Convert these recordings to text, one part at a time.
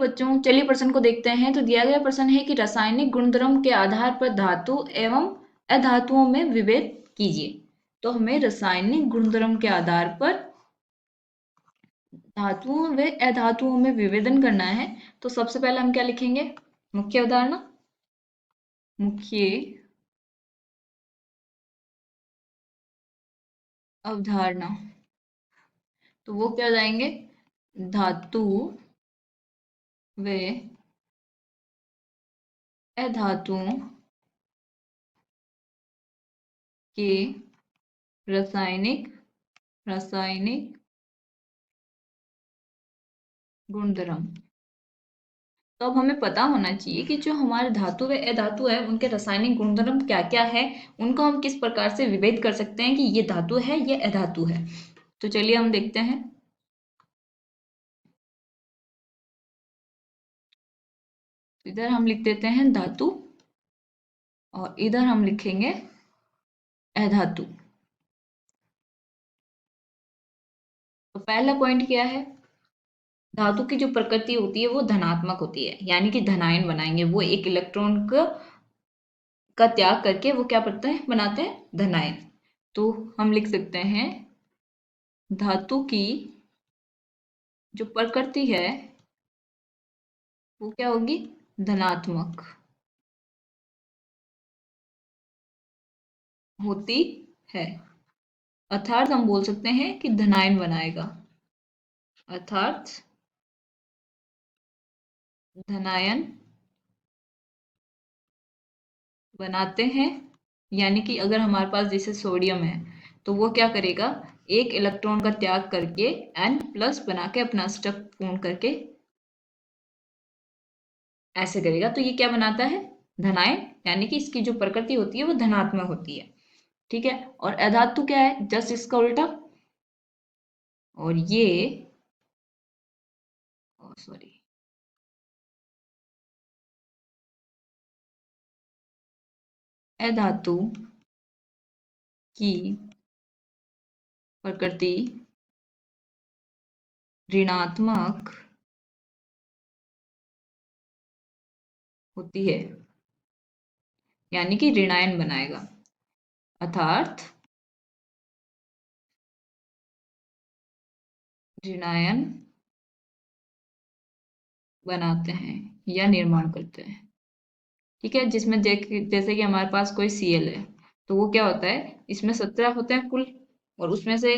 बच्चों चलिए प्रश्न को देखते हैं। तो दिया गया प्रश्न है कि रासायनिक गुणधर्म के आधार पर धातु एवं अधातुओं में विभेद कीजिए। तो हमें रासायनिक गुणधर्म के आधार पर धातुओं व अधातुओं में विभेदन करना है। तो सबसे पहले हम क्या लिखेंगे? मुख्य अवधारणा, मुख्य अवधारणा। तो वो क्या हो जाएंगे? धातु व अधातुओं के रासायनिक रासायनिक गुणधर्म। तो अब हमें पता होना चाहिए कि जो हमारे धातु व अधातु है उनके रासायनिक गुणधर्म क्या क्या है, उनको हम किस प्रकार से विभेद कर सकते हैं कि ये धातु है ये अधातु है। तो चलिए हम देखते हैं। तो इधर हम लिख देते हैं धातु और इधर हम लिखेंगे अधातु। तो पहला पॉइंट क्या है? धातु की जो प्रकृति होती है वो धनात्मक होती है, यानी कि धनायन बनाएंगे। वो एक इलेक्ट्रॉन का त्याग करके वो क्या करते हैं? बनाते हैं धनायन। तो हम लिख सकते हैं धातु की जो प्रकृति है वो क्या होगी? धनात्मक होती है। अर्थात हम बोल सकते हैं कि धनायन बनाएगा। अर्थात धनायन बनाते हैं। यानी कि अगर हमारे पास जैसे सोडियम है तो वो क्या करेगा? एक इलेक्ट्रॉन का त्याग करके N+ बना के अपना स्टेप पूर्ण करके ऐसे करेगा। तो ये क्या बनाता है? धनायन। यानी कि इसकी जो प्रकृति होती है वो धनात्मक होती है। ठीक है। और अधातु क्या है? जस्ट इसका उल्टा। और ये सॉरी, अधातु की प्रकृति ऋणात्मक होती है, यानी कि ऋणायन बनाएगा। अर्थात ऋणायन बनाते हैं या निर्माण करते हैं। ठीक है। जिसमें जैसे कि हमारे पास कोई Cl है तो वो क्या होता है? इसमें 17 होते हैं कुल, और उसमें से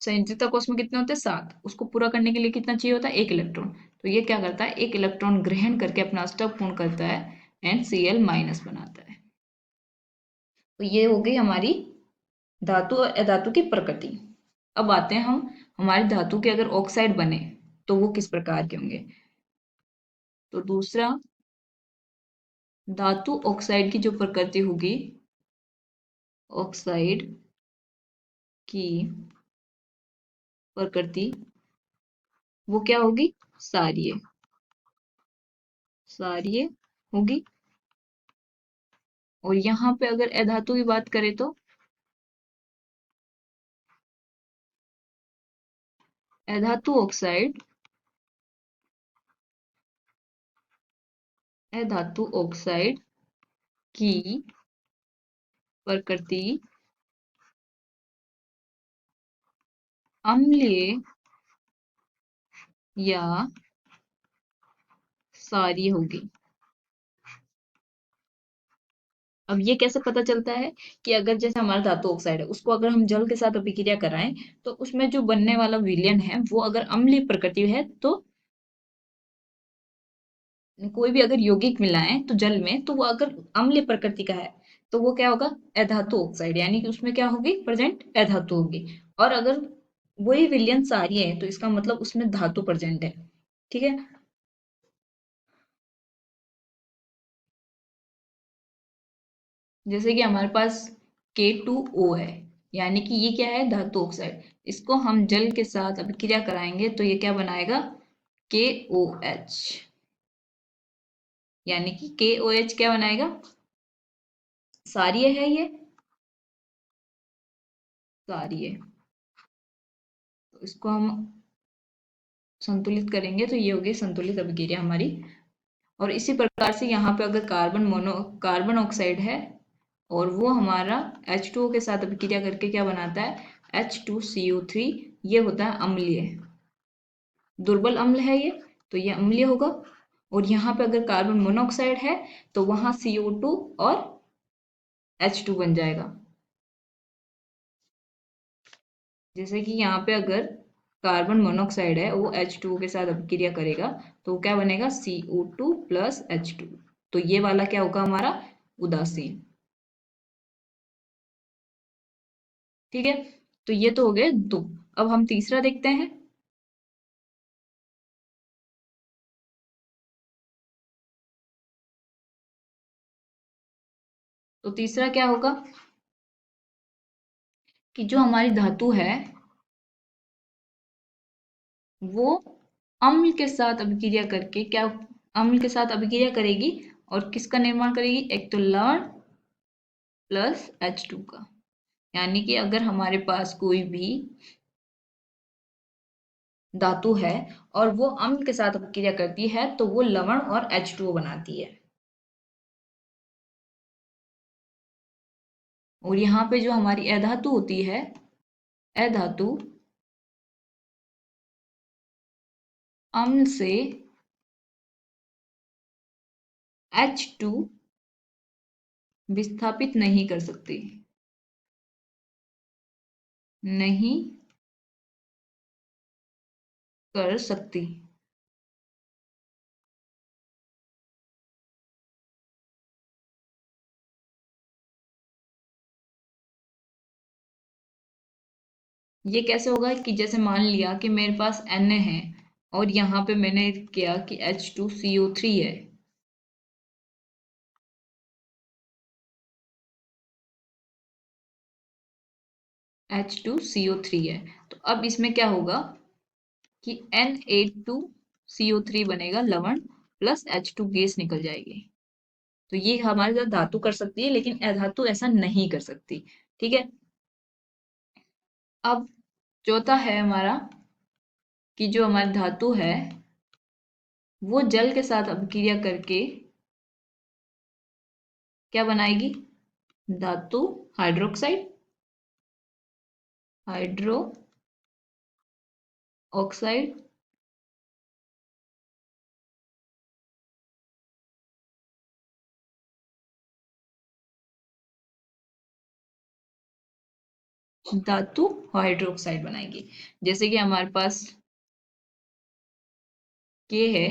संयोजकता कोष में कितने होते हैं? 7। उसको पूरा करने के लिए कितना चाहिए होता है? 1 इलेक्ट्रॉन। तो ये क्या करता है? 1 इलेक्ट्रॉन ग्रहण करके अपना स्टेप पूर्ण करता है एंड Cl- बनाता है। तो ये हो गई हमारी धातु और अधातु की प्रकृति। अब आते हैं हम हमारी धातु के अगर ऑक्साइड बने तो वो किस प्रकार के होंगे। तो दूसरा, धातु ऑक्साइड की जो प्रकृति होगी, ऑक्साइड की प्रकृति वो क्या होगी? सारीय। सारीय होगी। और यहाँ पे अगर अधातु की बात करें तो अधातु ऑक्साइड, अधातु ऑक्साइड की प्रकृति अम्लीय या क्षारीय होगी। अब ये कैसे पता चलता है कि अगर जैसे हमारा धातु ऑक्साइड है उसको अगर हम जल के साथ अभिक्रिया कराएं तो उसमें जो बनने वाला विलयन है वो अगर अम्लीय प्रकृति है, तो कोई भी अगर यौगिक मिलाएं तो जल में, तो वो अगर अम्लीय प्रकृति का है तो वो क्या होगा? अधातु ऑक्साइड। यानी कि उसमें क्या होगी? प्रेजेंट अधातु होगी। और अगर वही विलयन क्षारीय है तो इसका मतलब उसमें धातु प्रेजेंट है। ठीक है। जैसे कि हमारे पास K2O है, यानी कि ये क्या है? धातु ऑक्साइड। इसको हम जल के साथ अभिक्रिया कराएंगे तो ये क्या बनाएगा? KOH। यानी कि KOH क्या बनाएगा? क्षारीय है ये, क्षारीय। तो इसको हम संतुलित करेंगे तो ये होगी संतुलित अभिक्रिया हमारी। और इसी प्रकार से यहाँ पे अगर कार्बन ऑक्साइड है और वो हमारा H2O के साथ अभिक्रिया करके क्या बनाता है H2CO3, ये होता है अम्लीय, दुर्बल अम्ल है ये, तो ये अम्लीय होगा। और यहाँ पे अगर कार्बन मोनोऑक्साइड है तो वहां CO2 और H2 बन जाएगा। जैसे कि यहाँ पे अगर कार्बन मोनोऑक्साइड है वो H2O के साथ अभिक्रिया करेगा तो क्या बनेगा CO2 प्लस H2, तो ये वाला क्या होगा हमारा उदासीन। ठीक है, तो ये तो हो गए दो। अब हम तीसरा देखते हैं। तो तीसरा क्या होगा कि जो हमारी धातु है वो अम्ल के साथ अभिक्रिया करके क्या, अम्ल के साथ अभिक्रिया करेगी और किसका निर्माण करेगी, एक तो लवण प्लस H2 का। यानी कि अगर हमारे पास कोई भी धातु है और वो अम्ल के साथ अभिक्रिया करती है तो वो लवण और H2O बनाती है। और यहाँ पे जो हमारी अधातु होती है, अधातु अम्ल से H2 विस्थापित नहीं कर सकती, नहीं कर सकती। ये कैसे होगा कि जैसे मान लिया कि मेरे पास Na है और यहाँ पे मैंने किया कि H2CO3 है, H2CO3 है, तो अब इसमें क्या होगा कि Na2CO3 बनेगा लवण प्लस H2 गैस निकल जाएगी। तो ये हमारे साथ धातु कर सकती है लेकिन अधातु ऐसा नहीं कर सकती। ठीक है, अब चौथा है हमारा कि जो हमारी धातु है वो जल के साथ अभिक्रिया करके क्या बनाएगी, धातु हाइड्रोक्साइड, हाइड्रो ऑक्साइड धातु हाइड्रोक्साइड बनाएगी। जैसे कि हमारे पास के है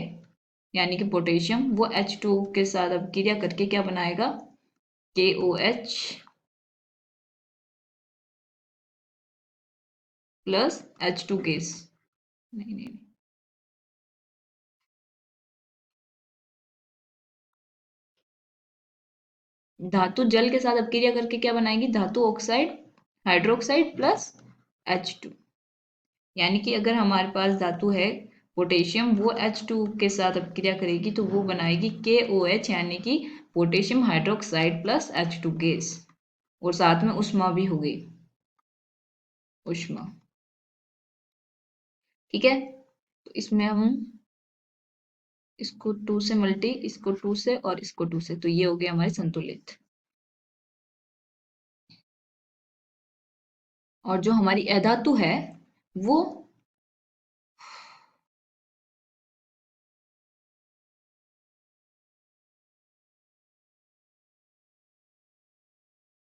यानी कि पोटेशियम, वो H2O के साथ अभिक्रिया करके क्या बनाएगा KOH प्लस H2 गैस। नहीं नहीं नहीं। धातु जल के साथ अपक्रिया करके क्या बनाएगी, धातु ऑक्साइड हाइड्रोक्साइड प्लस H2। यानी कि अगर हमारे पास धातु है पोटेशियम, वो H2 के साथ अपक्रिया करेगी तो वो बनाएगी KOH यानी कि potassium hydroxide plus H2 gas, और साथ में उष्मा भी होगी, उष्मा। ठीक है, तो इसमें हम इसको 2 से मल्टी, इसको 2 से और इसको 2 से, तो ये हो गया हमारे संतुलित। और जो हमारी अधातु है वो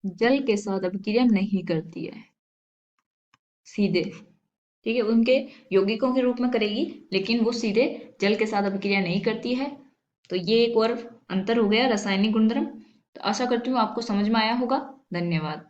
जल के साथ अभिक्रिया नहीं करती है सीधे। ठीक है, उनके यौगिकों के रूप में करेगी लेकिन वो सीधे जल के साथ अभिक्रिया नहीं करती है। तो ये एक और अंतर हो गया रासायनिक गुणधर्म। तो आशा करती हूँ आपको समझ में आया होगा। धन्यवाद।